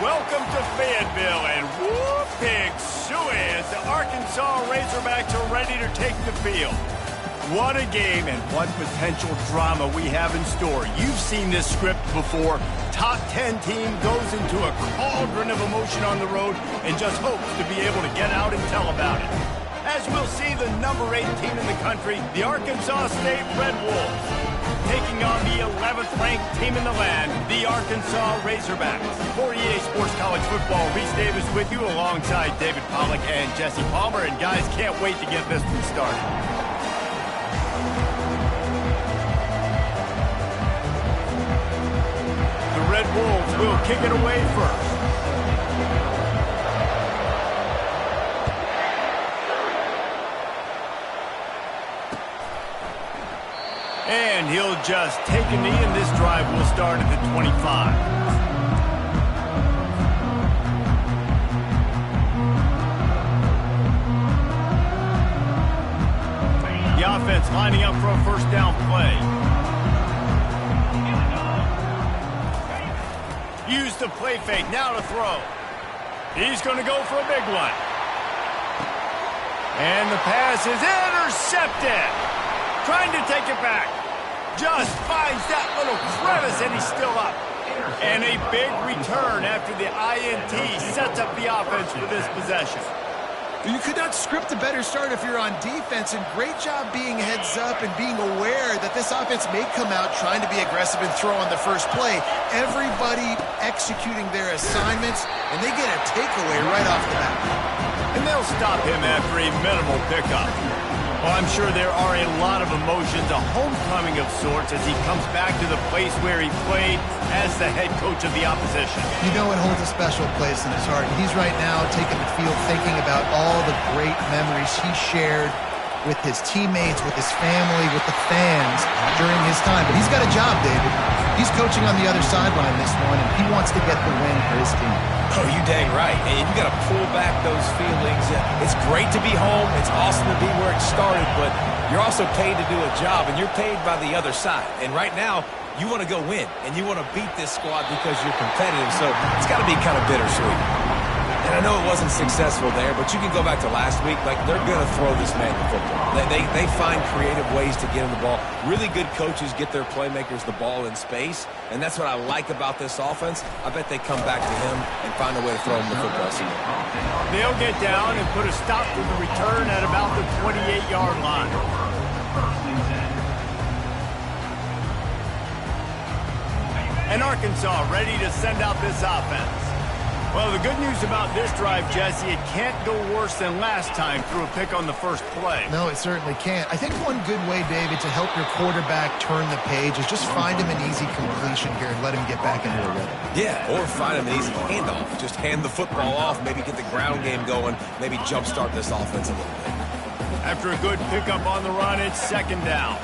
Welcome to Fayetteville, and whoop, pig suey as the Arkansas Razorbacks are ready to take the field. What a game and what potential drama we have in store. You've seen this script before. Top 10 team goes into a cauldron of emotion on the road and just hopes to be able to get out and tell about it. As we'll see, the number 8 team in the country, the Arkansas State Red Wolves, taking on the 11th ranked team in the land, the Arkansas Razorbacks. For EA Sports College Football, Reese Davis with you alongside David Pollack and Jesse Palmer. And guys, can't wait to get this one started. The Red Wolves will kick it away first. And he'll just take a knee, and this drive will start at the 25. The offense lining up for a first down play. Use the play fake, now to throw. He's going to go for a big one. And the pass is intercepted. Trying to take it back. Just finds that little crevice, and he's still up. And a big return after the INT sets up the offense for this possession. You could not script a better start if you're on defense, and great job being heads up and being aware that this offense may come out trying to be aggressive and throw on the first play. Everybody executing their assignments, and they get a takeaway right off the bat. And they'll stop him after a minimal pickup. Well, I'm sure there are a lot of emotions, a homecoming of sorts as he comes back to the place where he played as the head coach of the opposition. You know it holds a special place in his heart. He's right now taking the field thinking about all the great memories he shared with his teammates, with his family, with the fans during his time. But he's got a job, David. He's coaching on the other sideline this one, and he wants to get the win for his team. Oh, you dang right. And you got to pull back those feelings. It's great to be home. It's awesome to be where it started, but you're also paid to do a job, and you're paid by the other side. And right now, you want to go win, and you want to beat this squad because you're competitive, so it's got to be kind of bittersweet. And I know it wasn't successful there, but you can go back to last week. Like, they're going to throw this man the football. They find creative ways to get him the ball. Really good coaches get their playmakers the ball in space, and that's what I like about this offense. I bet they come back to him and find a way to throw him the football. They'll get down and put a stop to the return at about the 28-yard line. And Arkansas ready to send out this offense. Well, the good news about this drive, Jesse, it can't go worse than last time through a pick on the first play. No, it certainly can't. I think one good way, David, to help your quarterback turn the page is just find him an easy completion here and let him get back into a rhythm. Yeah, or find him an easy handoff. Just hand the football off, maybe get the ground game going, maybe jumpstart this offense a little bit. After a good pickup on the run, it's second down.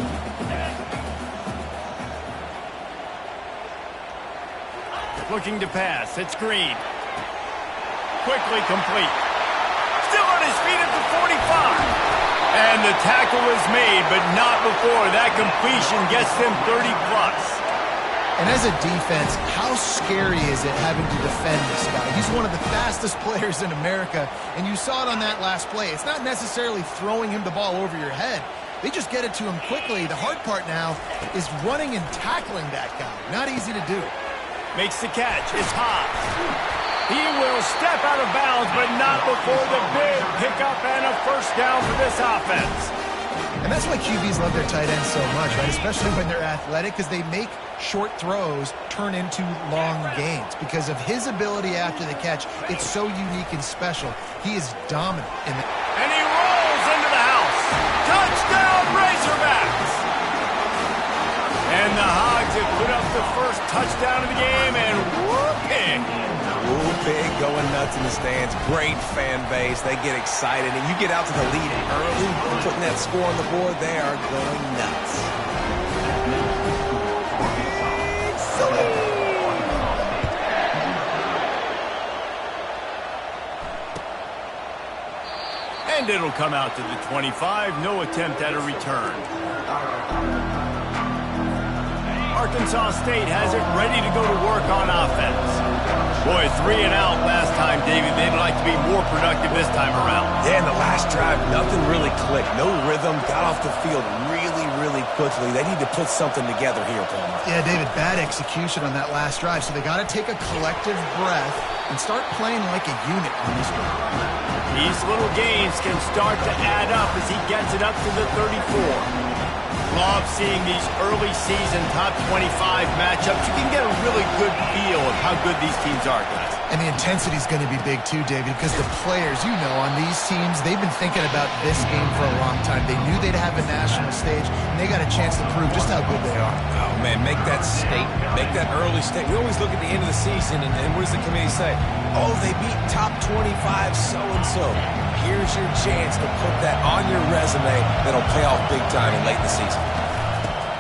Looking to pass, it's Green. Quickly complete. Still on his feet at the 45. And the tackle is made, but not before that completion gets them 30-plus. And as a defense, how scary is it having to defend this guy? He's one of the fastest players in America, and you saw it on that last play. It's not necessarily throwing him the ball over your head. They just get it to him quickly. The hard part now is running and tackling that guy. Not easy to do. Makes the catch. It's Hobbs. He will step out of bounds, but not before the big pickup and a first down for this offense. And that's why QBs love their tight ends so much, right? Especially when they're athletic, because they make short throws turn into long gains. Because of his ability after the catch, it's so unique and special. He is dominant in the... And he rolls into the house. Touchdown, Razorbacks! And the Hogs have put up the first touchdown of the game, and whooping! Big, going nuts in the stands. Great fan base. They get excited, and you get out to the lead early, putting that score on the board. They are going nuts. And it'll come out to the 25. No attempt at a return. Arkansas State has it ready to go to work on offense. Boy, 3 and out last time, David. They'd like to be more productive this time around. Yeah, in the last drive, nothing really clicked. No rhythm. Got off the field really quickly. They need to put something together here, Palmer. Yeah, David, bad execution on that last drive, so they got to take a collective breath and start playing like a unit on this one. These little gains can start to add up as he gets it up to the 34. Love seeing these early season top 25 matchups. You can get a really good feel of how good these teams are, guys. And the intensity is going to be big too, David, because the players, you know, on these teams, they've been thinking about this game for a long time. They knew they'd have a national stage, and they got a chance to prove just how good they are. Oh, man, make that statement. Make that early statement. We always look at the end of the season, and what does the committee say? Oh, they beat top 25 so-and-so. Here's your chance to put that on your resume that'll pay off big time in late in the season.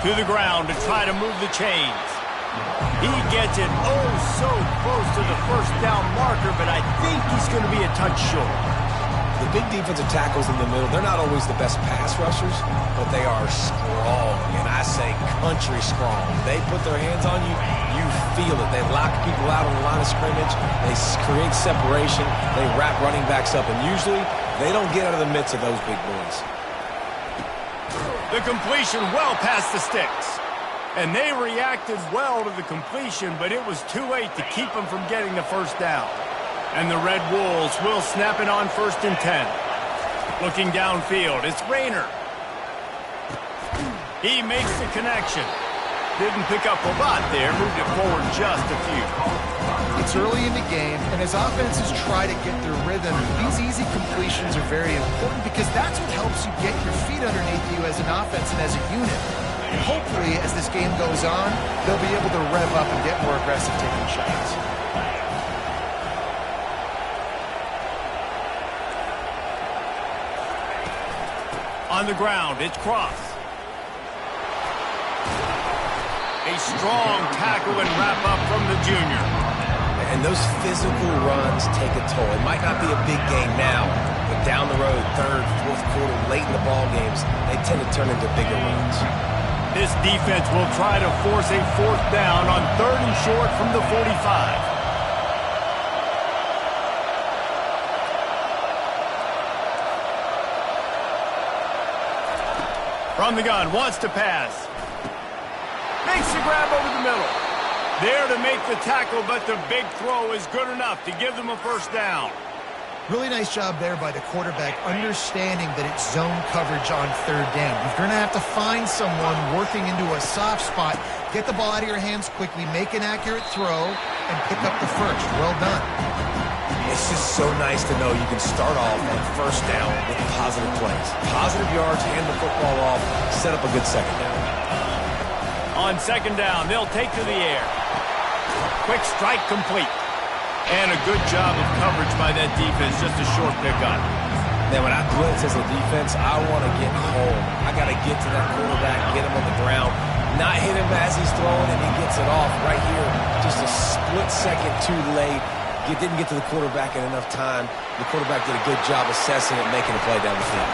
To the ground to try to move the chains. He gets it oh so close to the first down marker, but I think he's going to be a touch short. The big defensive tackles in the middle, they're not always the best pass rushers, but they are strong, and I say country strong. They put their hands on you, you feel it. They lock people out on the line of scrimmage. They create separation. They wrap running backs up, and usually they don't get out of the midst of those big boys. The completion well past the sticks. And they reacted well to the completion, but it was too late to keep them from getting the first down. And the Red Wolves will snap it on 1st and 10. Looking downfield, it's Rayner. He makes the connection. Didn't pick up a lot there, moved it forward just a few. It's early in the game, and as offenses try to get their rhythm, these easy completions are very important because that's what helps you get your feet underneath you as an offense and as a unit. And hopefully, as this game goes on, they'll be able to rev up and get more aggressive taking shots. On the ground, it's Cross. A strong tackle and wrap up from the junior. And those physical runs take a toll. It might not be a big game now, but down the road, 3rd, 4th quarter, late in the ball games, they tend to turn into bigger runs. This defense will try to force a 4th down on 3rd and short from the 45. From the gun, wants to pass. Makes the grab over the middle. There to make the tackle, but the big throw is good enough to give them a 1st down. Really nice job there by the quarterback, understanding that it's zone coverage on 3rd down. You're going to have to find someone working into a soft spot, get the ball out of your hands quickly, make an accurate throw, and pick up the 1st. Well done. It's just so nice to know you can start off on 1st down with positive plays. Positive yards, hand the football off, set up a good 2nd down. On 2nd down, they'll take to the air. Quick strike complete. And a good job of coverage by that defense, just a short pickup. Now, when I blitz as a defense, I want to get home. I got to get to that quarterback, get him on the ground, not hit him as he's throwing, and he gets it off right here. Just a split second too late. He didn't get to the quarterback in enough time. The quarterback did a good job assessing it, making a play down the field.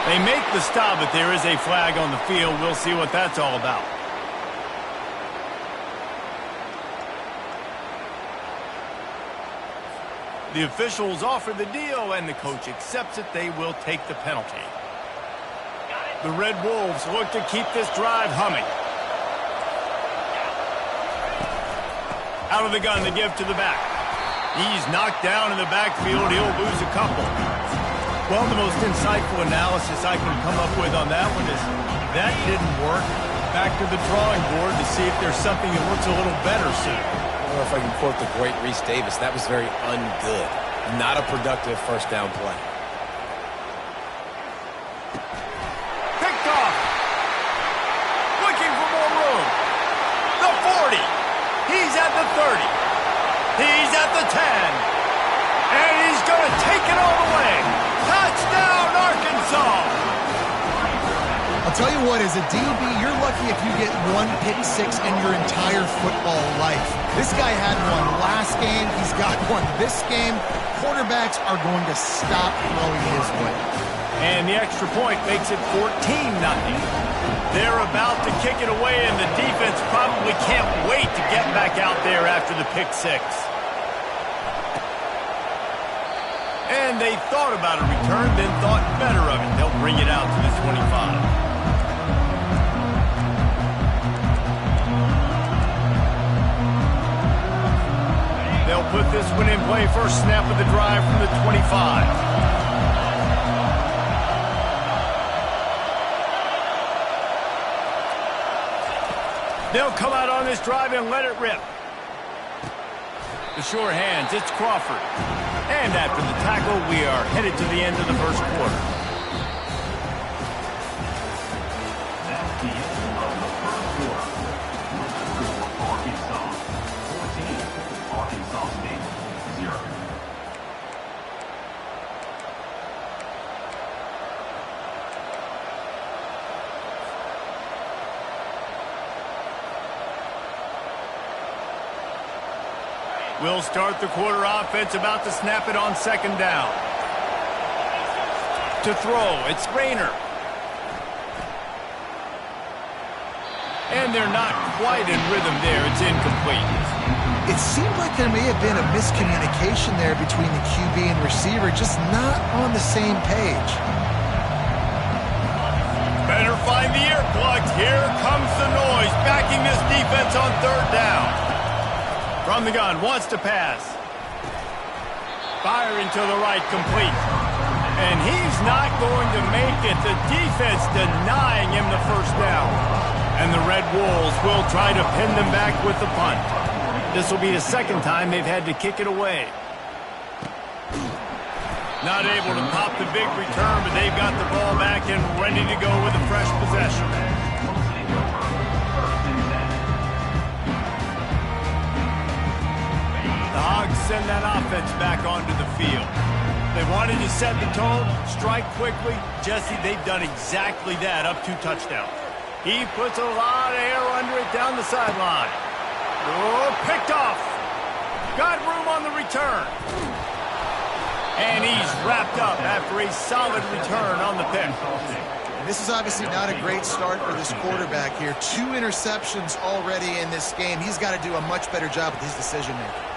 They make the stop, but there is a flag on the field. We'll see what that's all about. The officials offer the deal, and the coach accepts it. They will take the penalty. The Red Wolves look to keep this drive humming. Out of the gun, the give to the back. He's knocked down in the backfield. He'll lose a couple. Well, the most insightful analysis I can come up with on that one is that didn't work. Back to the drawing board to see if there's something that looks a little better soon. I don't know if I can quote the great Reese Davis. That was very ungood. Not a productive 1st down play. Picked off. Looking for more room. The 40. He's at the 30. He's at the 10. And he's going to take it all the way. Touchdown, Arkansas. I'll tell you what, as a DB, you're lucky if you get 1 pick 6 in your entire football life. This guy had one last game. He's got one this game. Quarterbacks are going to stop throwing his way. And the extra point makes it 14-0. They're about to kick it away, and the defense probably can't wait to get back out there after the pick 6. And they thought about a return, then thought better of it. They'll bring it out to the 25. They'll put this one in play. First snap of the drive from the 25. They'll come out on this drive and let it rip. The sure hands, it's Crawford. And after the tackle, we are headed to the end of the first quarter. That's the end of the first quarter. Arkansas 14, Arkansas State 0. We'll start the quarter offense, about to snap it on second down. To throw, it's Rayner. And they're not quite in rhythm there. It's incomplete. It seemed like there may have been a miscommunication there between the QB and receiver, just not on the same page. Better find the earplugs. Here comes the noise, backing this defense on third down. From the gun, wants to pass. Firing to the right, complete. And he's not going to make it. The defense denying him the first down. And the Red Wolves will try to pin them back with the punt. This will be the second time they've had to kick it away. Not able to pop the big return, but they've got the ball back and ready to go with a fresh possession. The Hogs send that offense back onto the field. They wanted to set the tone, strike quickly. Jesse, they've done exactly that, up 2 touchdowns. He puts a lot of air under it down the sideline. Oh, picked off. Got room on the return. And he's wrapped up after a solid return on the pick. This is obviously not a great start for this quarterback here. 2 interceptions already in this game. He's got to do a much better job with his decision-making.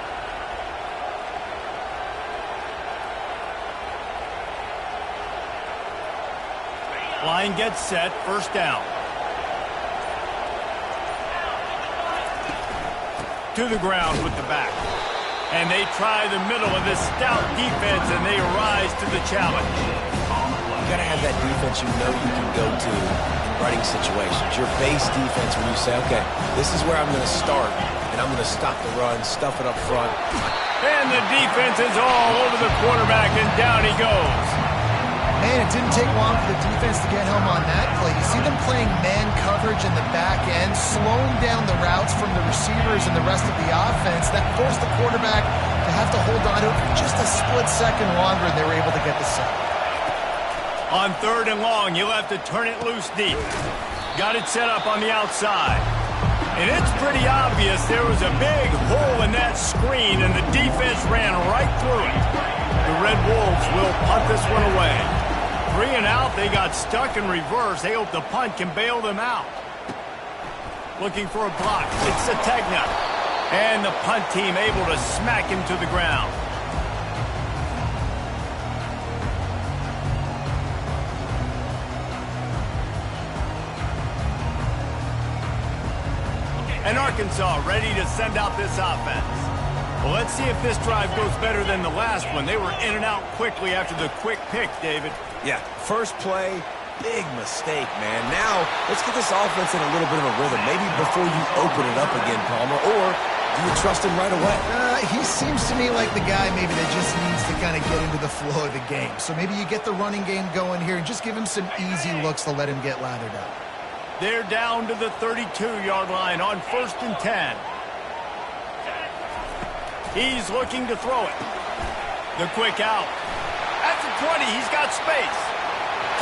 Line gets set, first down. To the ground with the back. And they try the middle of this stout defense, and they rise to the challenge. You got to have that defense you know you can go to in running situations. Your base defense when you say, okay, this is where I'm going to start, and I'm going to stop the run, stuff it up front. And the defense is all over the quarterback, and down he goes. Man, it didn't take long for the defense to get home on that play. You see them playing man coverage in the back end, slowing down the routes from the receivers and the rest of the offense. That forced the quarterback to have to hold on to it for just a split second longer, and they were able to get the sack. On third and long, you'll have to turn it loose deep. Got it set up on the outside. And it's pretty obvious there was a big hole in that screen, and the defense ran right through it. The Red Wolves will punt this one away. 3 and out, they got stuck in reverse. They hope the punt can bail them out. Looking for a block. It's Sategna. And the punt team able to smack him to the ground. And Arkansas ready to send out this offense. Well, let's see if this drive goes better than the last one. They were in and out quickly after the quick pick, David. Yeah, first play, big mistake, man. Now, let's get this offense in a little bit of a rhythm. Maybe before you open it up again, Palmer, or do you trust him right away? He seems to me like the guy maybe that just needs to kind of get into the flow of the game. So maybe you get the running game going here and just give him some easy looks to let him get lathered up. They're down to the 32-yard line on 1st and 10. He's looking to throw it. The quick out. At the 20, he's got space.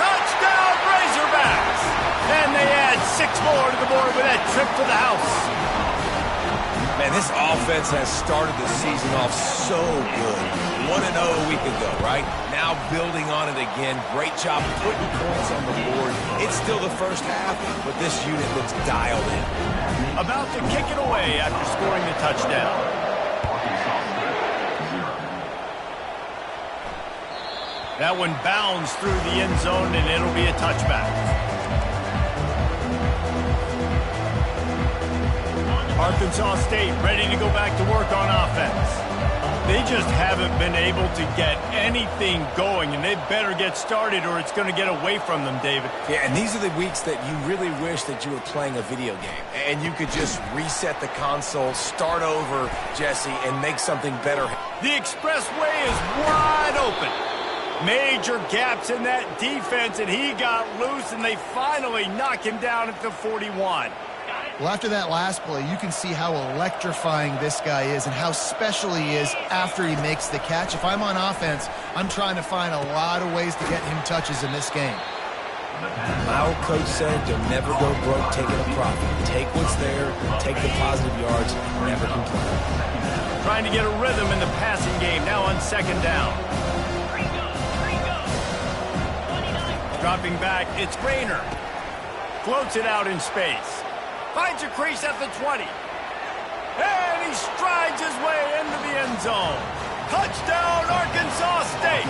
Touchdown, Razorbacks! And they add 6 more to the board with that trip to the house. Man, this offense has started the season off so good. 1-0 a week ago, right? Now building on it again. Great job putting points on the board. It's still the first half, but this unit looks dialed in. About to kick it away after scoring the touchdown. That one bounds through the end zone, and it'll be a touchback. Arkansas State ready to go back to work on offense. They just haven't been able to get anything going, and they better get started or it's going to get away from them, David. Yeah, and these are the weeks that you really wish that you were playing a video game and you could just reset the console, start over, Jesse, and make something better. The expressway is wide open. Major gaps in that defense, and he got loose, and they finally knock him down at the 41. Well, after that last play, you can see how electrifying this guy is and how special he is after he makes the catch. If I'm on offense, I'm trying to find a lot of ways to get him touches in this game. My old coach said, you'll never go broke taking a profit. Take what's there, take the positive yards, and never complain. Trying to get a rhythm in the passing game, now on second down. Dropping back, it's Rayner. Floats it out in space. Finds a crease at the 20. And he strides his way into the end zone. Touchdown, Arkansas State.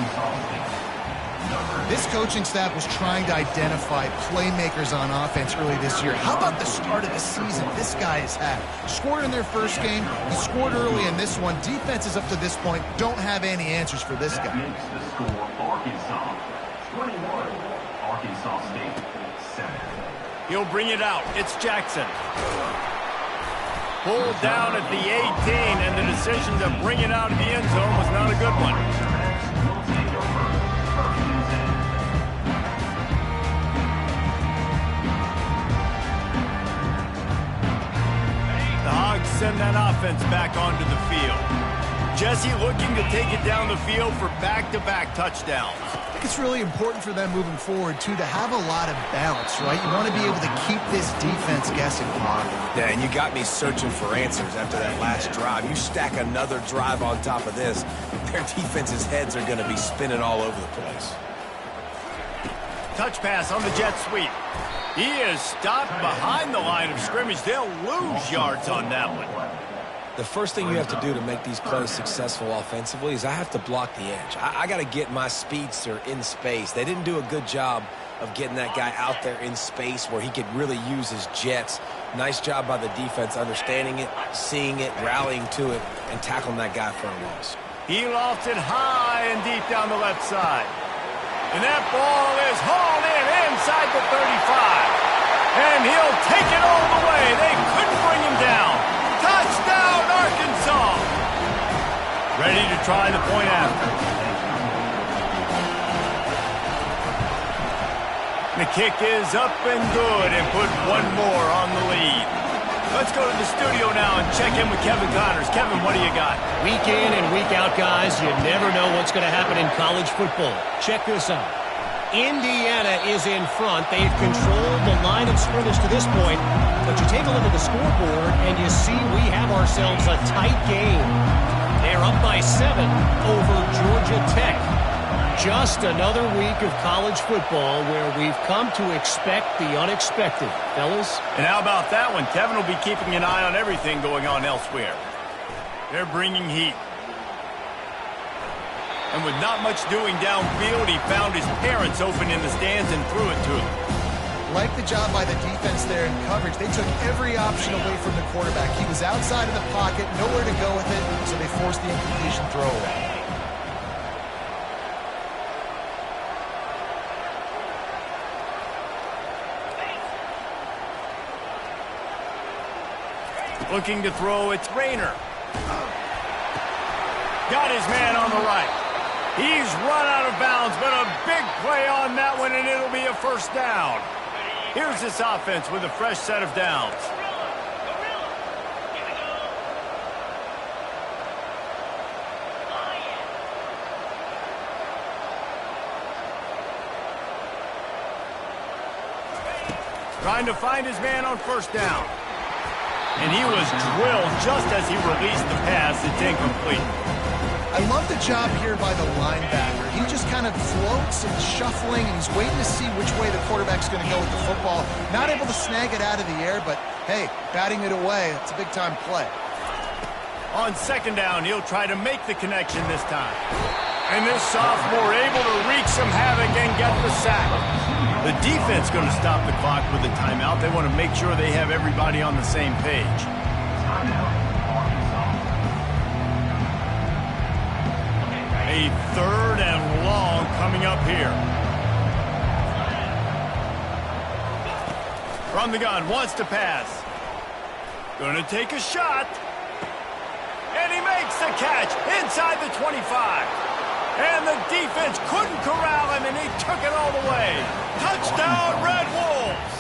This coaching staff was trying to identify playmakers on offense early this year. How about the start of the season this guy has had? Scored in their first game. He scored early in this one. Defenses up to this point don't have any answers for this guy. Makes the score Arkansas 21, Arkansas State 7. He'll bring it out. It's Jackson. Pulled down at the 18, and the decision to bring it out of the end zone was not a good one. The Hogs send that offense back onto the field. Jesse looking to take it down the field for back-to-back touchdowns. I think it's really important for them moving forward, too, to have a lot of balance, right? You want to be able to keep this defense guessing. Yeah, and you got me searching for answers after that last drive. You stack another drive on top of this, their defense's heads are going to be spinning all over the place. Touch pass on the jet sweep. He is stopped behind the line of scrimmage. They'll lose yards on that one. The first thing you have to do to make these plays successful offensively is I have to block the edge. I got to get my speedster in space. They didn't do a good job of getting that guy out there in space where he could really use his jets. Nice job by the defense understanding it, seeing it, rallying to it, and tackling that guy for a loss. He lofts it high and deep down the left side. And that ball is hauled in inside the 35. And he'll take it all the way. They couldn't bring him down. Touchdown, Arkansas! Ready to try the point after. The kick is up and good and put one more on the lead. Let's go to the studio now and check in with Kevin Connors. Kevin, what do you got? Week in and week out, guys, you never know what's going to happen in college football. Check this out. Indiana is in front. They've controlled the line of scrimmage to this point. But you take a look at the scoreboard, and you see we have ourselves a tight game. They're up by 7 over Georgia Tech. Just another week of college football where we've come to expect the unexpected, fellas. And how about that one? Kevin will be keeping an eye on everything going on elsewhere. They're bringing heat. And with not much doing downfield, he found his parents open in the stands and threw it to him. Like the job by the defense there in coverage. They took every option away from the quarterback. He was outside of the pocket, nowhere to go with it, so they forced the incompletion throw away. Looking to throw, it's Rayner. Got his man on the right. He's run out of bounds, but a big play on that one, and it'll be a first down. Here's this offense with a fresh set of downs. Trying to find his man on first down. And he was drilled just as he released the pass. It's incomplete. I love the job here by the linebacker. He just kind of floats and shuffling, and he's waiting to see which way the quarterback's going to go with the football. Not able to snag it out of the air, but, hey, batting it away, it's a big-time play. On second down, he'll try to make the connection this time. And this sophomore able to wreak some havoc and get the sack. The defense going to stop the clock with a timeout. They want to make sure they have everybody on the same page. A 3rd and long coming up here. From the gun, wants to pass. Going to take a shot. And he makes the catch inside the 25. And the defense couldn't corral him, and he took it all the way. Touchdown, Red Wolves!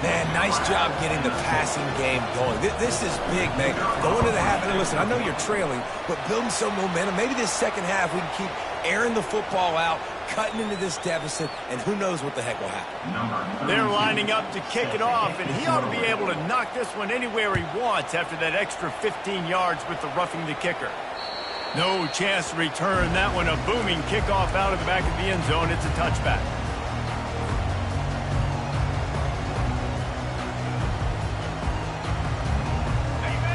Man, nice job getting the passing game going. This is big, man. Going to the half, and listen, I know you're trailing, but building some momentum. Maybe this second half we can keep airing the football out, cutting into this deficit, and who knows what the heck will happen. They're lining up to kick it off, and he ought to be able to knock this one anywhere he wants after that extra 15 yards with the roughing the kicker. No chance to return that one. A booming kickoff out of the back of the end zone. It's a touchback.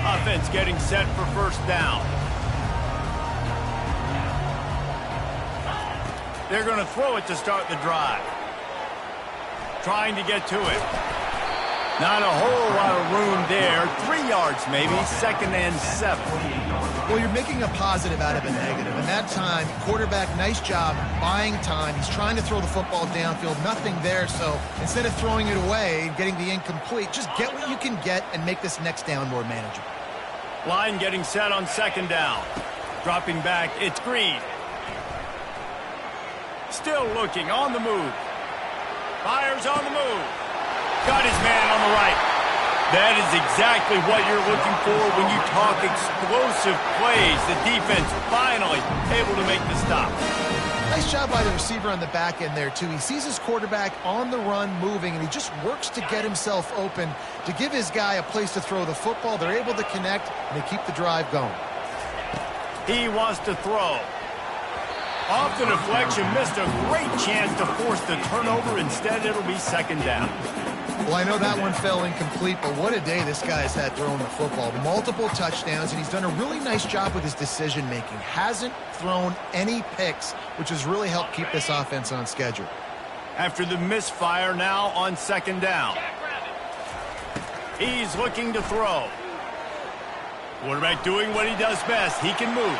Offense getting set for first down. They're going to throw it to start the drive. Trying to get to it. Not a whole lot of room there. 3 yards maybe. 2nd and 7. Well, you're making a positive out of a negative. And that time, quarterback, nice job buying time. He's trying to throw the football downfield. Nothing there. So instead of throwing it away and getting the incomplete, just get what you can get and make this next down more manageable. Line getting set on 2nd down. Dropping back, it's Green. Still looking, on the move. Fires on the move. Got his man on the right. That is exactly what you're looking for when you talk explosive plays. The defense finally able to make the stop. Nice job by the receiver on the back end there, too. He sees his quarterback on the run moving, and he just works to get himself open to give his guy a place to throw the football. They're able to connect, and they keep the drive going. He wants to throw. Off the deflection, missed a great chance to force the turnover. Instead, it'll be 2nd down. Well, I know that one fell incomplete, but what a day this guy's had throwing the football. Multiple touchdowns, and he's done a really nice job with his decision-making. Hasn't thrown any picks, which has really helped keep this offense on schedule. After the misfire, now on 2nd down. He's looking to throw. Quarterback doing what he does best. He can move.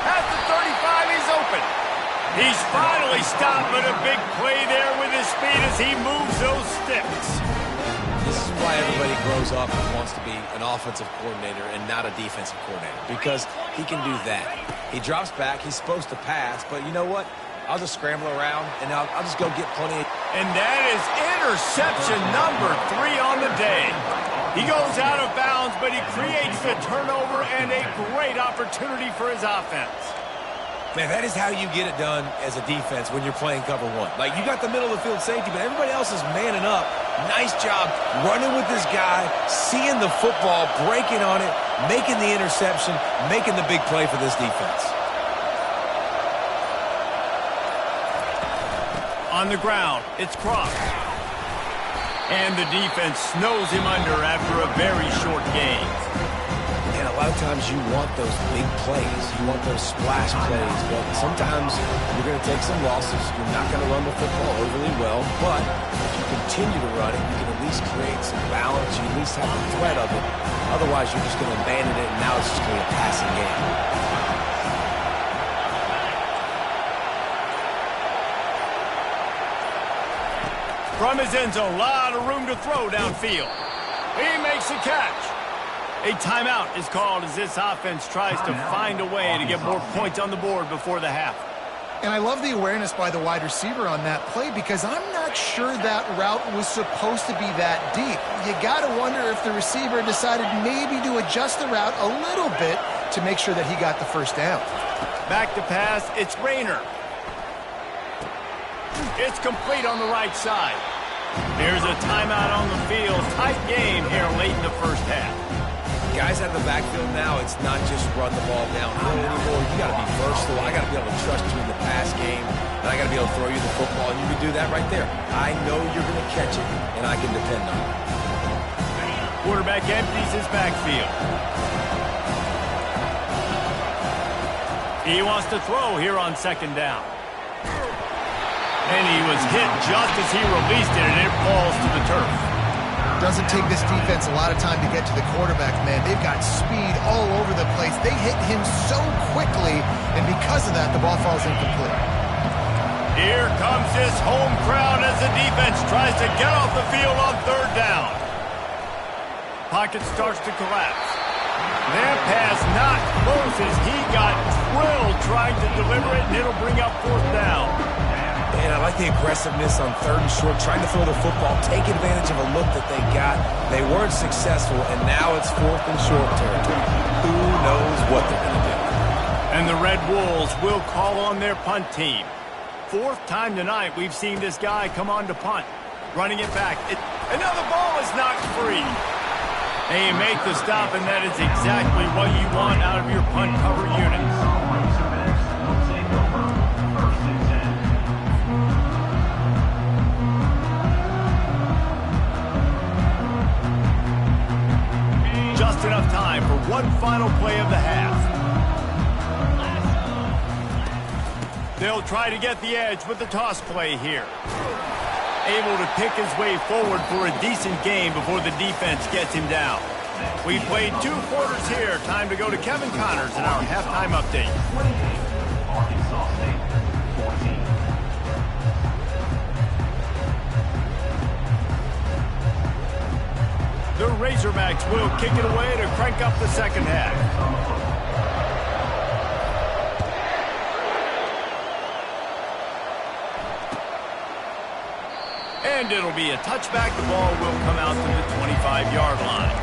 At the 35, he's open. He's finally stopped, but a big play there with his speed as he moves those sticks. This is why everybody grows up and wants to be an offensive coordinator and not a defensive coordinator, because he can do that. He drops back. He's supposed to pass, but you know what? I'll just scramble around, and I'll just go get plenty of... And that is interception number 3 on the day. He goes out of bounds, but he creates the turnover and a great opportunity for his offense. Man, that is how you get it done as a defense when you're playing cover 1. Like, you got the middle of the field safety, but everybody else is manning up. Nice job running with this guy, seeing the football, breaking on it, making the interception, making the big play for this defense. On the ground, it's Cross. And the defense snows him under after a very short game. And a lot of times you want those big plays. You want those splash plays. But sometimes you're going to take some losses. You're not going to run the football overly well. But if you continue to run it, you can at least create some balance. You at least have the threat of it. Otherwise, you're just going to abandon it, and now it's just going to be a passing game. From his end zone, a lot of room to throw downfield. He makes a catch. A timeout is called as this offense tries to find a way to get more points on the board before the half. And I love the awareness by the wide receiver on that play because I'm not sure that route was supposed to be that deep. You got to wonder if the receiver decided maybe to adjust the route a little bit to make sure that he got the first down. Back to pass, it's Rayner. It's complete on the right side. Here's a timeout on the field. Tight game here late in the first half. Guys out of the backfield now, it's not just run the ball downhill anymore. You got to be versatile. I got to be able to trust you in the pass game, and I got to be able to throw you the football, and you can do that right there. I know you're going to catch it, and I can depend on it. Quarterback empties his backfield. He wants to throw here on second down. And he was hit just as he released it, and it falls to the turf. Doesn't take this defense a lot of time to get to the quarterback, man. They've got speed all over the place. They hit him so quickly, and because of that, the ball falls incomplete. Here comes this home crowd as the defense tries to get off the field on third down. Pocket starts to collapse. That pass not close as he got drilled trying to deliver it, and it'll bring up fourth down. And I like the aggressiveness on third and short, trying to throw the football, take advantage of a look that they got. They weren't successful, and now it's fourth and short territory. Who knows what they're going to do? And the Red Wolves will call on their punt team. Fourth time tonight we've seen this guy come on to punt. Running it back. And now the ball is knocked free. And you make the stop, and that is exactly what you want out of your punt cover units. Just enough time for one final play of the half. They'll try to get the edge with the toss play here. Able to pick his way forward for a decent game before the defense gets him down. We played 2 quarters here. Time to go to Kevin Connors in our halftime update. Arkansas State 14. The Razorbacks will kick it away to crank up the second half. And it'll be a touchback. The ball will come out to the 25-yard line.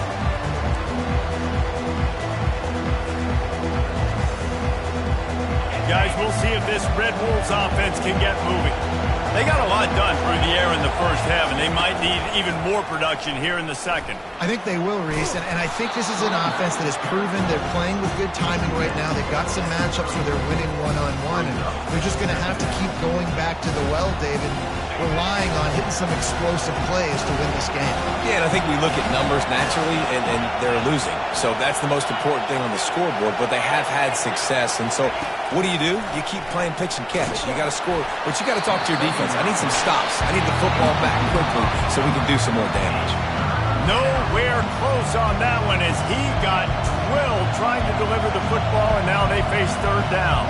Guys, we'll see if this Red Wolves offense can get moving. They got a lot done through the air in the first half, and they might need even more production here in the second. I think they will, Reese, and I think this is an offense that has proven they're playing with good timing right now. They've got some matchups where they're winning one-on-one, and they're just going to have to keep going back to the well, David, relying on hitting some explosive plays to win this game. Yeah, and I think we look at numbers naturally, and they're losing. So that's the most important thing on the scoreboard, but they have had success. And so what do? You keep playing pitch and catch. You got to score, but you got to talk to your defense. I need some stops. I need the football back quickly so we can do some more damage. Nowhere close on that one as he got drilled trying to deliver the football, and now they face third down.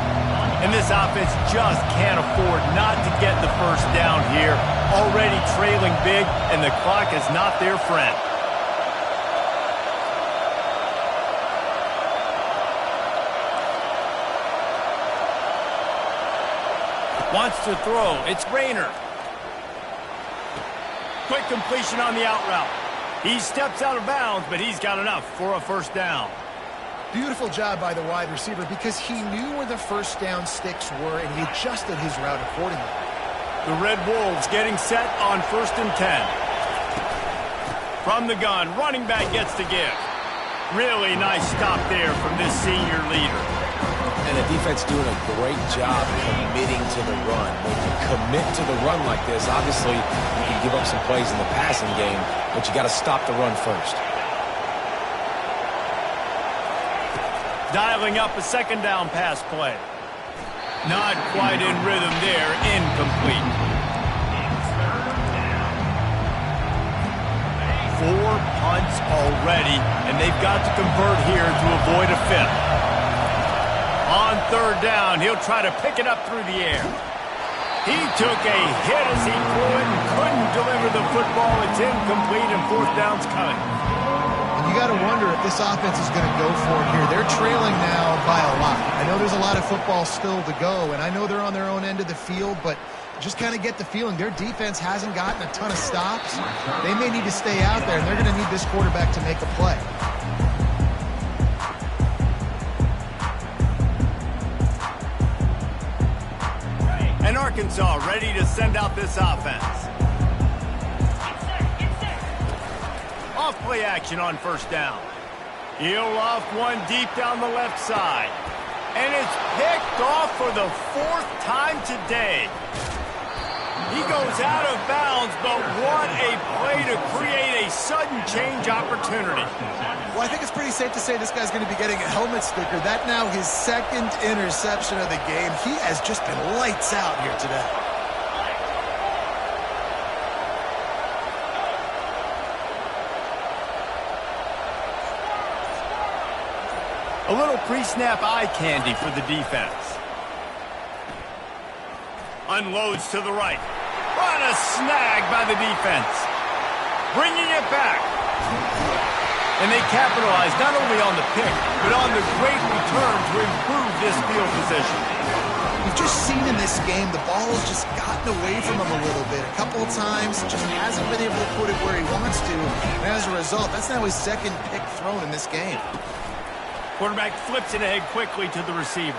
And this offense just can't afford not to get the first down here. Already trailing big, and the clock is not their friend. Wants to throw. It's Raynor. Quick completion on the out route. He steps out of bounds, but he's got enough for a first down. Beautiful job by the wide receiver because he knew where the first down sticks were, and he adjusted his route accordingly. The Red Wolves getting set on 1st and 10. From the gun, running back gets to give. Really nice stop there from this senior leader. And the defense doing a great job committing to the run. When you commit to the run like this, obviously you can give up some plays in the passing game, but you got to stop the run first. Dialing up a second down pass play. Not quite in rhythm there. Incomplete. 4 punts already, and they've got to convert here to avoid a 5th. On third down, he'll try to pick it up through the air. He took a hit as he threw it and couldn't deliver the football. It's incomplete, and fourth down's coming. And you got to wonder if this offense is going to go for it here. They're trailing now by a lot. I know there's a lot of football still to go, and I know they're on their own end of the field, but just kind of get the feeling their defense hasn't gotten a ton of stops. They may need to stay out there, and they're going to need this quarterback to make a play. And Arkansas ready to send out this offense. Off play action on first down. He'll loft one deep down the left side. And it's picked off for the 4th time today. He goes out of bounds, but what a play to create a sudden change opportunity. Well, I think it's pretty safe to say this guy's going to be getting a helmet sticker. That now his second interception of the game. He has just been lights out here today. A little pre-snap eye candy for the defense. Unloads to the right. What a snag by the defense. Bringing it back. And they capitalize not only on the pick, but on the great return to improve this field position. We've just seen in this game the ball has just gotten away from him a little bit. A couple of times, just hasn't been able to put it where he wants to. And as a result, that's now his second pick thrown in this game. Quarterback flips it ahead quickly to the receiver.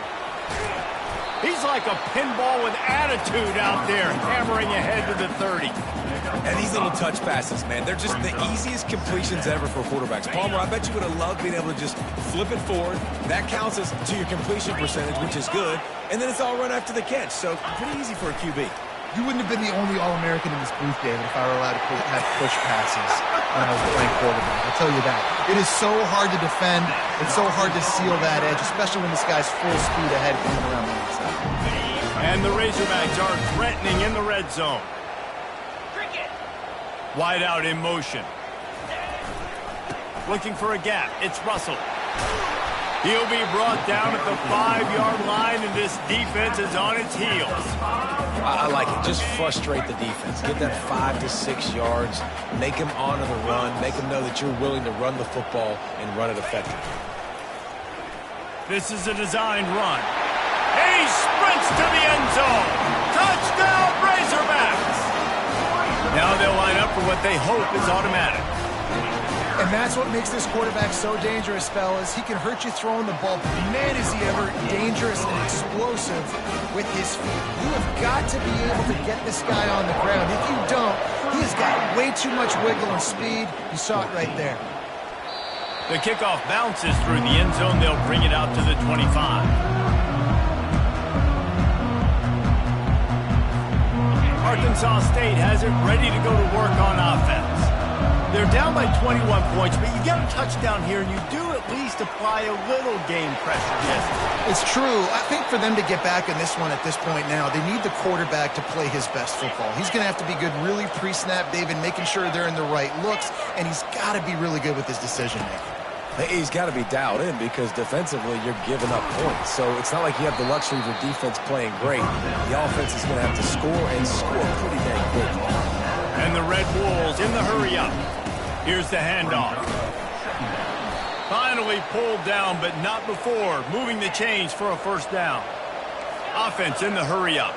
He's like a pinball with attitude out there, hammering ahead to the 30. And these little touch passes, man, they're just the easiest completions ever for quarterbacks. Palmer, I bet you would have loved being able to just flip it forward. That counts as to your completion percentage, which is good. And then it's all run after the catch, so pretty easy for a QB. You wouldn't have been the only All-American in this booth, David, if I were allowed to have push passes when I was playing quarterback. I'll tell you that. It is so hard to defend. It's so hard to seal that edge, especially when this guy's full speed ahead coming around the outside. And the Razorbacks are threatening in the red zone. Wide out in motion. Looking for a gap. It's Russell. He'll be brought down at the 5-yard line, and this defense is on its heels. I like it. Just frustrate the defense. Get that 5 to 6 yards. Make them honor the run. Make them know that you're willing to run the football and run it effectively. This is a designed run. He sprints to the end zone. Touchdown, Razorbacks! Now they'll line up for what they hope is automatic. And that's what makes this quarterback so dangerous, fellas. He can hurt you throwing the ball, but man, is he ever dangerous and explosive with his feet. You have got to be able to get this guy on the ground. If you don't, he has got way too much wiggle and speed. You saw it right there. The kickoff bounces through the end zone. They'll bring it out to the 25. Arkansas State has it ready to go to work on offense. They're down by 21 points, but you get a touchdown here, and you do at least apply a little game pressure. Yes, it's true. I think for them to get back in this one at this point now, they need the quarterback to play his best football. He's going to have to be good really pre-snap, David, making sure they're in the right looks, and he's got to be really good with his decision-making. He's got to be dialed in because defensively you're giving up points. So it's not like you have the luxury of your defense playing great. The offense is going to have to score and score pretty dang quick. And the Red Wolves in the hurry-up. Here's the handoff. Finally pulled down, but not before moving the chains for a first down. Offense in the hurry-up.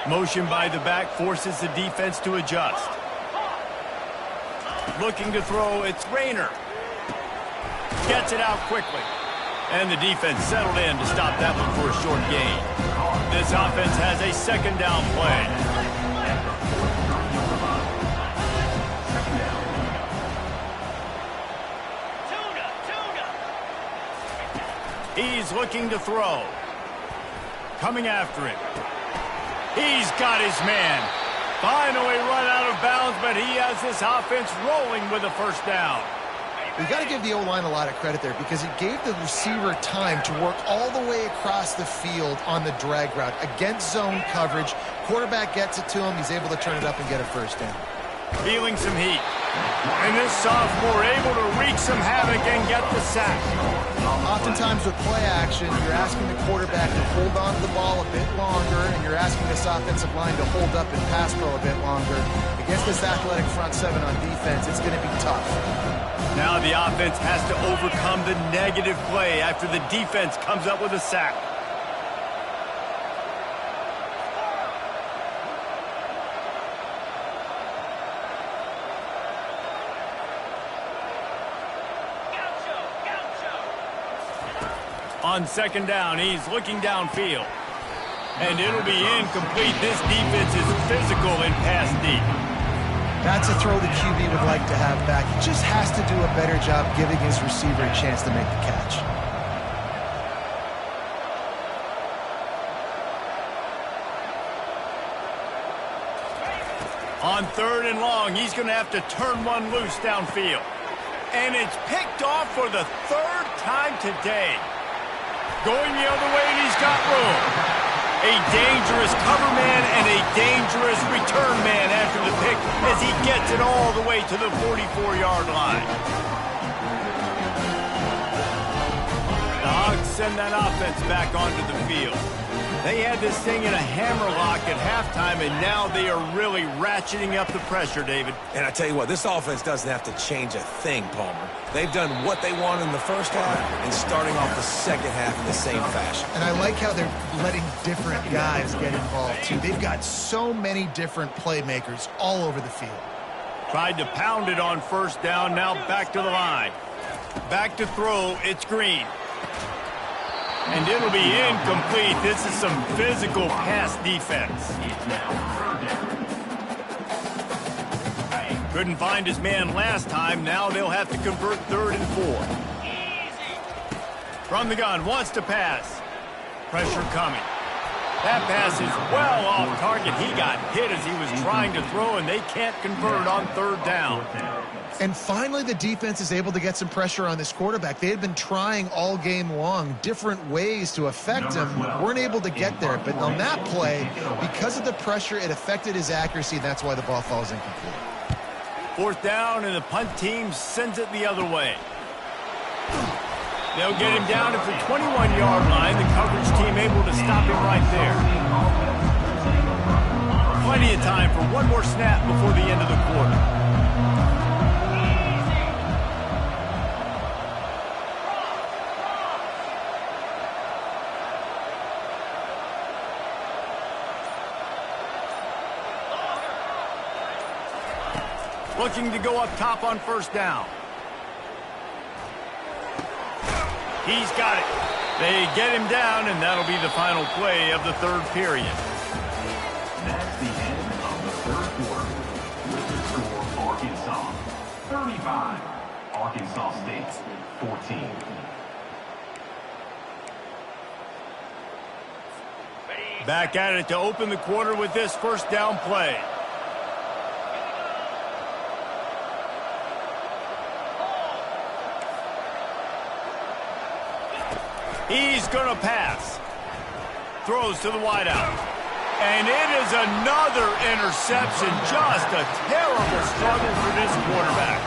Motion by the back forces the defense to adjust. Looking to throw, it's Rayner. Gets it out quickly. And the defense settled in to stop that one for a short gain. This offense has a second down play. He's looking to throw. Coming after it. He's got his man. Finally run out of bounds, but he has this offense rolling with a first down. We've got to give the O-line a lot of credit there because it gave the receiver time to work all the way across the field on the drag route against zone coverage. Quarterback gets it to him. He's able to turn it up and get a first down. Feeling some heat. And this sophomore able to wreak some havoc and get the sack. Oftentimes with play action, you're asking the quarterback to hold on to the ball a bit longer, and you're asking this offensive line to hold up and pass pro a bit longer. Against this athletic front seven on defense, it's going to be tough. Now the offense has to overcome the negative play after the defense comes up with a sack. On second down, he's looking downfield. And it'll be incomplete. This defense is physical and pass deep. That's a throw the QB would like to have back. He just has to do a better job giving his receiver a chance to make the catch. On 3rd and long, he's going to have to turn one loose downfield. And it's picked off for the 3rd time today. Going the other way, and he's got room. A dangerous cover man and a dangerous return man after the pick as he gets it all the way to the 44-yard line. The Hogs send that offense back onto the field. They had this thing in a hammerlock at halftime, and now they are really ratcheting up the pressure, David. And I tell you what, this offense doesn't have to change a thing, Palmer. They've done what they want in the first half and starting off the second half in the same fashion. And I like how they're letting different guys get involved, too. They've got so many different playmakers all over the field. Tried to pound it on 1st down, now back to the line. Back to throw, it's Green. And it'll be incomplete. This is some physical pass defense. Couldn't find his man last time. Now they'll have to convert 3rd and 4. From the gun, wants to pass. Pressure coming. That pass is well off target. He got hit as he was trying to throw, and they can't convert on 3rd down. And finally, the defense is able to get some pressure on this quarterback. They had been trying all game long different ways to affect him. Weren't able to get there. But on that play, because of the pressure, it affected his accuracy, and that's why the ball falls incomplete. 4th down, and the punt team sends it the other way. They'll get him down at the 21-yard line. The coverage team able to stop him right there. Plenty of time for one more snap before the end of the quarter. Looking to go up top on 1st down. He's got it. They get him down, and that'll be the final play of the 3rd period. That's the end of the 3rd quarter. With the score, Arkansas 35, Arkansas State 14. Back at it to open the quarter with this 1st down play. He's going to pass. Throws to the wideout. And it is another interception. Just a terrible struggle for this quarterback.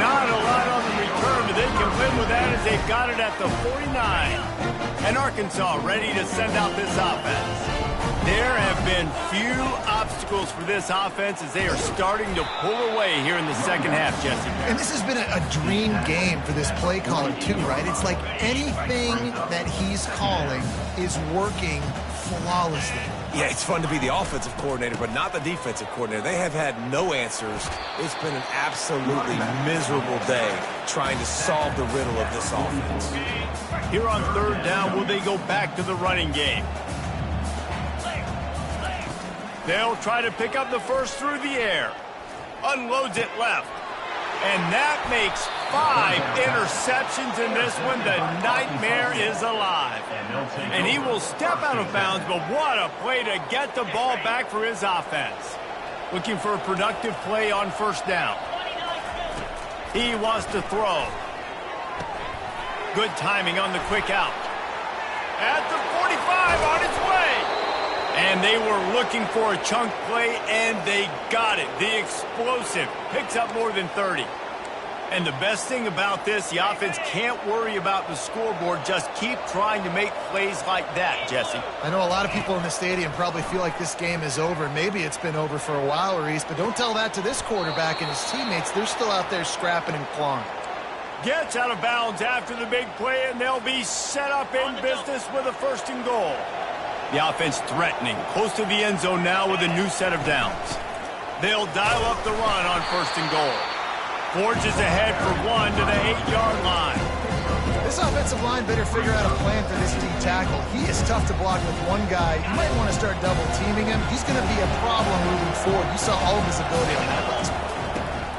Not a lot on the return, but they can win with that as they've got it at the 49. And Arkansas ready to send out this offense. There have been few obstacles for this offense as they are starting to pull away here in the second half, Jesse. And this has been a dream game for this play caller, too, right? It's like anything that he's calling is working flawlessly. Yeah, it's fun to be the offensive coordinator, but not the defensive coordinator. They have had no answers. It's been an absolutely miserable day trying to solve the riddle of this offense. Here on 3rd down, will they go back to the running game? They'll try to pick up the first through the air. Unloads it left. And that makes 5 interceptions in this one. The nightmare is alive. And he will step out of bounds, but what a play to get the ball back for his offense. Looking for a productive play on 1st down. He wants to throw. Good timing on the quick out. At the 45 on its way. And they were looking for a chunk play, and they got it. The explosive picks up more than 30. And the best thing about this, the offense can't worry about the scoreboard. Just keep trying to make plays like that, Jesse. I know a lot of people in the stadium probably feel like this game is over. Maybe it's been over for a while, Reese, but don't tell that to this quarterback and his teammates. They're still out there scrapping and clawing. Gets out of bounds after the big play, and they'll be set up in business with a 1st and goal. The offense threatening, close to the end zone now with a new set of downs. They'll dial up the run on 1st and goal. Forges ahead for 1 to the 8-yard line. This offensive line better figure out a plan for this D tackle. He is tough to block with one guy. You might want to start double teaming him. He's going to be a problem moving forward. You saw all of his ability on that last one.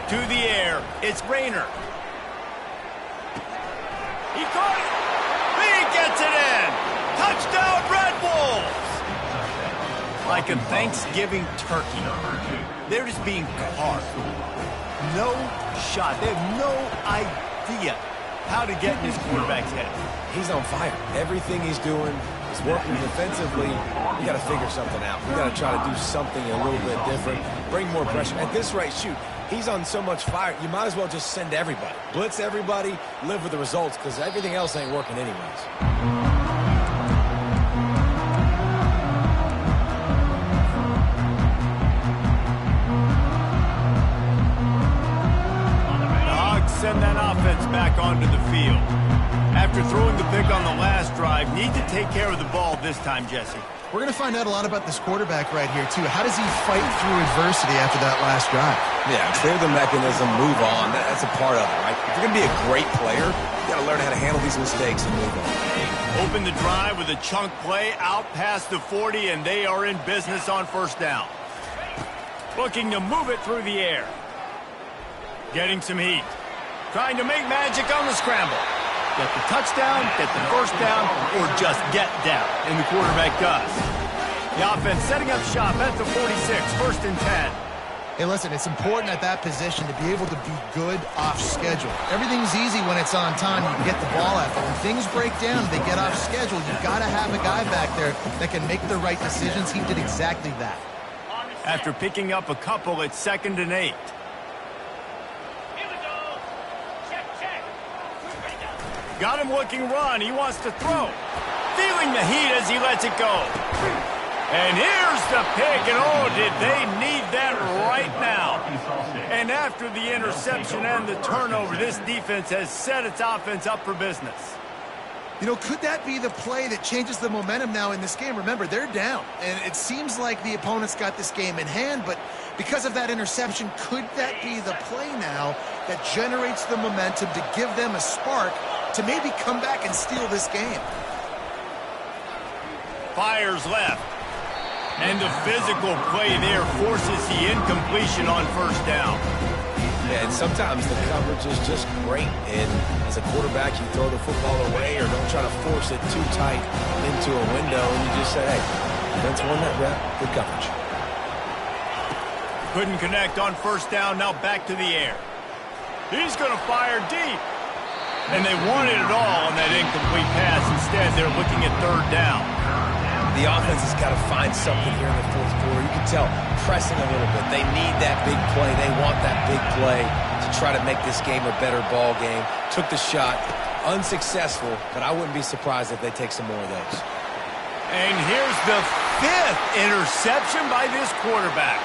To the air, it's Rayner. He caught it. He gets it in. Touchdown, Red Wolves. like a Thanksgiving turkey. They're just being carved. No shot. They have no idea how to get in his quarterback's head. He's on fire. Everything he's doing is working defensively. You got to figure something out. You got to try to do something a little bit different. Bring more pressure. At this rate, shoot, he's on so much fire, you might as well just send everybody. Blitz everybody, live with the results, because everything else ain't working anyways. Send that offense back onto the field. After throwing the pick on the last drive, need to take care of the ball this time, Jesse. We're going to find out a lot about this quarterback right here, too. How does he fight through adversity after that last drive? Yeah, clear the mechanism, move on. That's a part of it, right? If you're going to be a great player, you got to learn how to handle these mistakes and move on. Open the drive with a chunk play out past the 40, and they are in business on first down. Looking to move it through the air. Getting some heat. Trying to make magic on the scramble. Get the touchdown, get the first down, or just get down. And the quarterback does. The offense setting up shop at the 46, first and 10. Hey, listen, it's important at that position to be able to be good off schedule. Everything's easy when it's on time. You can get the ball out. But when things break down, they get off schedule. You've got to have a guy back there that can make the right decisions. He did exactly that. After picking up a couple, it's 2nd and 8. Got him looking run. He wants to throw. Feeling the heat as he lets it go. And here's the pick. And oh, did they need that right now. And after the interception and the turnover, this defense has set its offense up for business. You know, could that be the play that changes the momentum now in this game? Remember, they're down. And it seems like the opponent's got this game in hand, but because of that interception, could that be the play now that generates the momentum to give them a spark to maybe come back and steal this game? Fires left. And the physical play there forces the incompletion on first down. Yeah, and sometimes the coverage is just great. And as a quarterback, you throw the football away or don't try to force it too tight into a window. And you just say, hey, defense won that rep. Good coverage. Couldn't connect on first down. Now back to the air. He's going to fire deep. And they wanted it all on that incomplete pass. Instead, they're looking at third down. The offense has got to find something here in the fourth quarter. You can tell, pressing a little bit. They need that big play. They want that big play to try to make this game a better ball game. Took the shot. Unsuccessful, but I wouldn't be surprised if they take some more of those. And here's the 5th interception by this quarterback.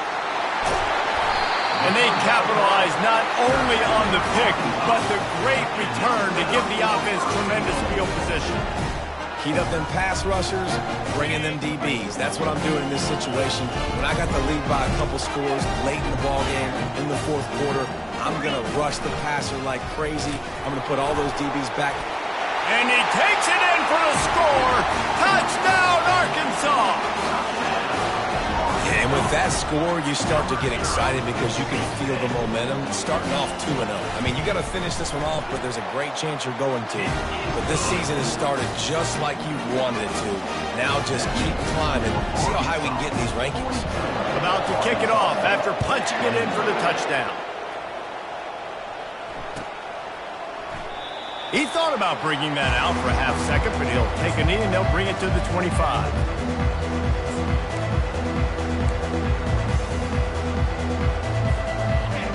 And they capitalize not only on the pick, but the great return to give the offense tremendous field position. Heat up them pass rushers, bring in them DBs. That's what I'm doing in this situation. When I got the lead by a couple scores late in the ball game, in the fourth quarter, I'm going to rush the passer like crazy. I'm going to put all those DBs back. And he takes it in for the score. Touchdown, Arkansas! And with that score, you start to get excited because you can feel the momentum starting off 2-0. I mean, you got to finish this one off, but there's a great chance you're going to. But this season has started just like you wanted it to. Now just keep climbing. See how high we can get in these rankings. About to kick it off after punching it in for the touchdown. He thought about bringing that out for a half second, but he'll take a knee and they'll bring it to the 25.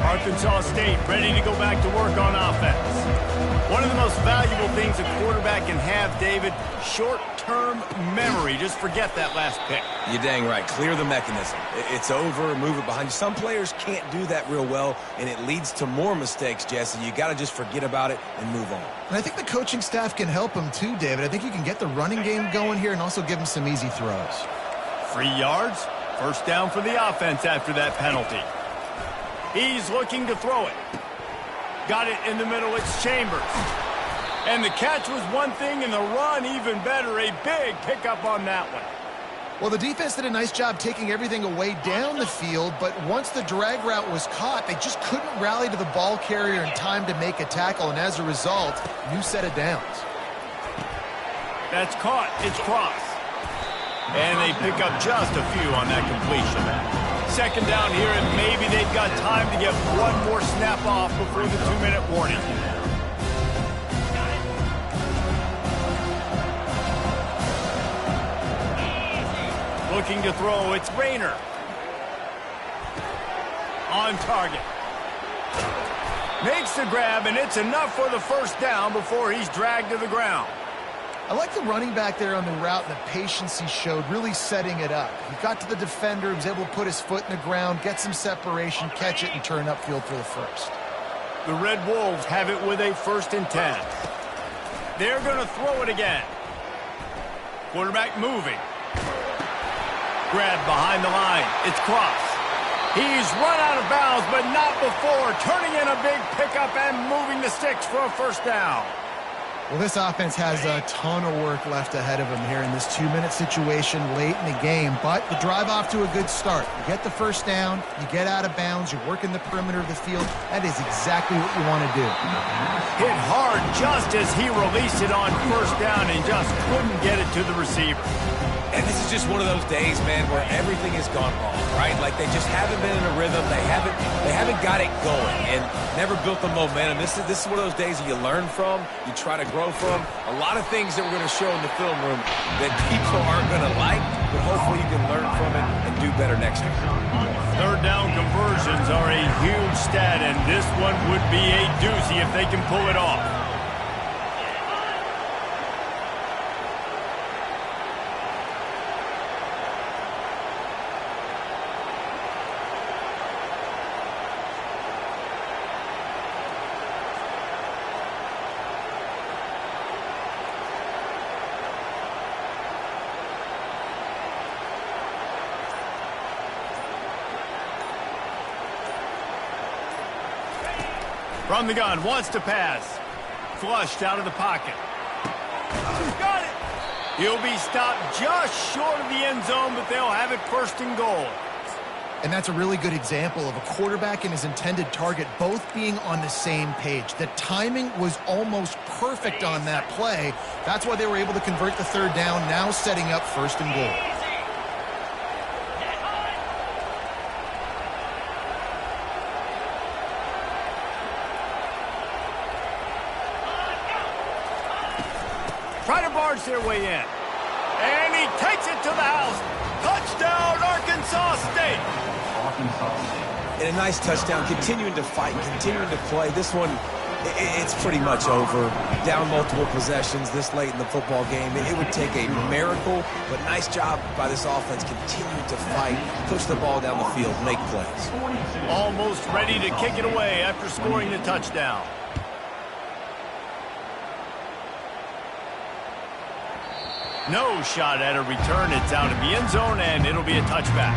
Arkansas State ready to go back to work on offense. One of the most valuable things a quarterback can have, David, short-term memory. Just forget that last pick. You're dang right. Clear the mechanism. It's over, move it behind you. Some players can't do that real well, and it leads to more mistakes, Jesse. You got to just forget about it and move on. And I think the coaching staff can help him too, David. I think you can get the running game going here and also give him some easy throws. 3 yards, first down for the offense after that penalty. He's looking to throw it. Got it in the middle. It's Chambers. And the catch was one thing, and the run even better. A big pickup on that one. Well, the defense did a nice job taking everything away down the field, but once the drag route was caught, they just couldn't rally to the ball carrier in time to make a tackle, and as a result, new set of downs. That's caught. It's Cross. And they pick up just a few on that completion. Second down here, and maybe they've got time to get one more snap off before the 2-minute warning. Looking to throw, it's Rayner. On target. Makes the grab, and it's enough for the first down before he's dragged to the ground. I like the running back there on the route and the patience he showed, really setting it up. He got to the defender, he was able to put his foot in the ground, get some separation, catch it, and turn upfield for the first. The Red Wolves have it with a 1st and 10. They're going to throw it again. Quarterback moving. Grab behind the line. It's Cross. He's run out of bounds, but not before turning in a big pickup and moving the sticks for a first down. Well, this offense has a ton of work left ahead of them here in this 2-minute situation late in the game, but the drive off to a good start. You get the first down, you get out of bounds, you're working the perimeter of the field. That is exactly what you want to do. Hit hard just as he released it on first down and just couldn't get it to the receiver. And this is just one of those days, man, where everything has gone wrong, right? Like they just haven't been in a rhythm. They haven't got it going and never built the momentum. This is one of those days that you learn from, you try to grow from. A lot of things that we're going to show in the film room that people aren't going to like, but hopefully you can learn from it and do better next time. Third down conversions are a huge stat, and this one would be a doozy if they can pull it off. From the gun, wants to pass. Flushed out of the pocket. Got it! He'll be stopped just short of the end zone, but they'll have it 1st and goal. And that's a really good example of a quarterback and his intended target both being on the same page. The timing was almost perfect on that play. That's why they were able to convert the third down, now setting up 1st and goal. Try to barge their way in. And he takes it to the house. Touchdown, Arkansas State. Arkansas State. And a nice touchdown, continuing to fight, continuing to play. This one, it's pretty much over. Down multiple possessions this late in the football game. It would take a miracle, but nice job by this offense continuing to fight, push the ball down the field, make plays. Almost ready to kick it away after scoring the touchdown. No shot at a return. It's out of the end zone, and it'll be a touchback.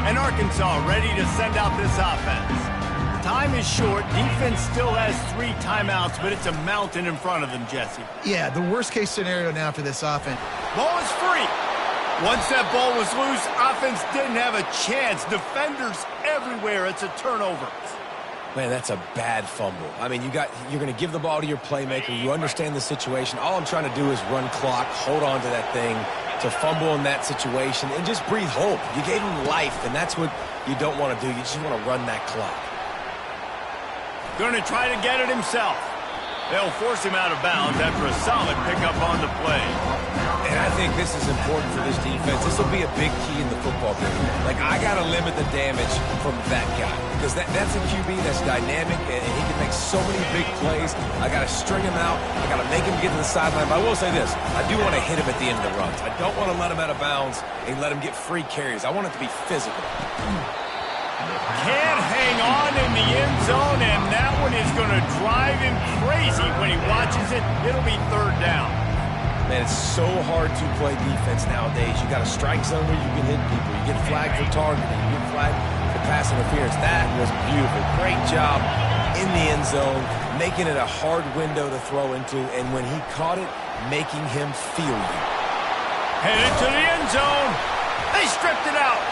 And Arkansas ready to send out this offense. Time is short. Defense still has 3 timeouts, but it's a mountain in front of them, Jesse. Yeah, the worst-case scenario now for this offense. Ball is free. Once that ball was loose, offense didn't have a chance. Defenders everywhere. It's a turnover. Man, that's a bad fumble. I mean, you're going to give the ball to your playmaker. You understand the situation. All I'm trying to do is run clock, hold on to that thing, to fumble in that situation, and just breathe hope. You gave him life, and that's what you don't want to do. You just want to run that clock. Going to try to get it himself. They'll force him out of bounds after a solid pickup on the play. And I think this is important for this defense. This will be a big key in the football game. Like, I got to limit the damage from that guy. Because that's a QB that's dynamic, and he can make so many big plays. I got to string him out. I got to make him get to the sideline. But I will say this. I do want to hit him at the end of the runs. I don't want to let him out of bounds and let him get free carries. I want it to be physical. Can't hang on in the end zone, and that one is going to drive him crazy when he watches it. It'll be 3rd down. Man, it's so hard to play defense nowadays. You got a strike zone where you can hit people. You get flagged for targeting. You get flagged for pass interference. That was beautiful. Great job in the end zone, making it a hard window to throw into, and when he caught it, making him feel you. Headed to the end zone. They stripped it out.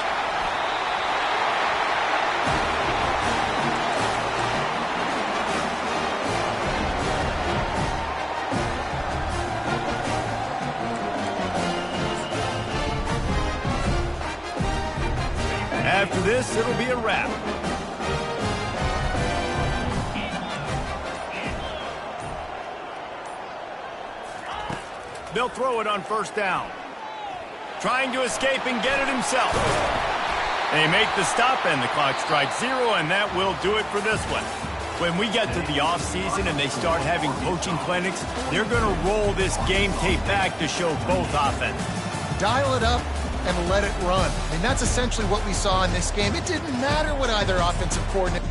After this, it'll be a wrap. They'll throw it on first down. Trying to escape and get it himself. They make the stop, and the clock strikes 0, and that will do it for this one. When we get to the offseason and they start having coaching clinics, they're going to roll this game tape back to show both offense. Dial it up and let it run. And that's essentially what we saw in this game. It didn't matter what either offensive coordinator...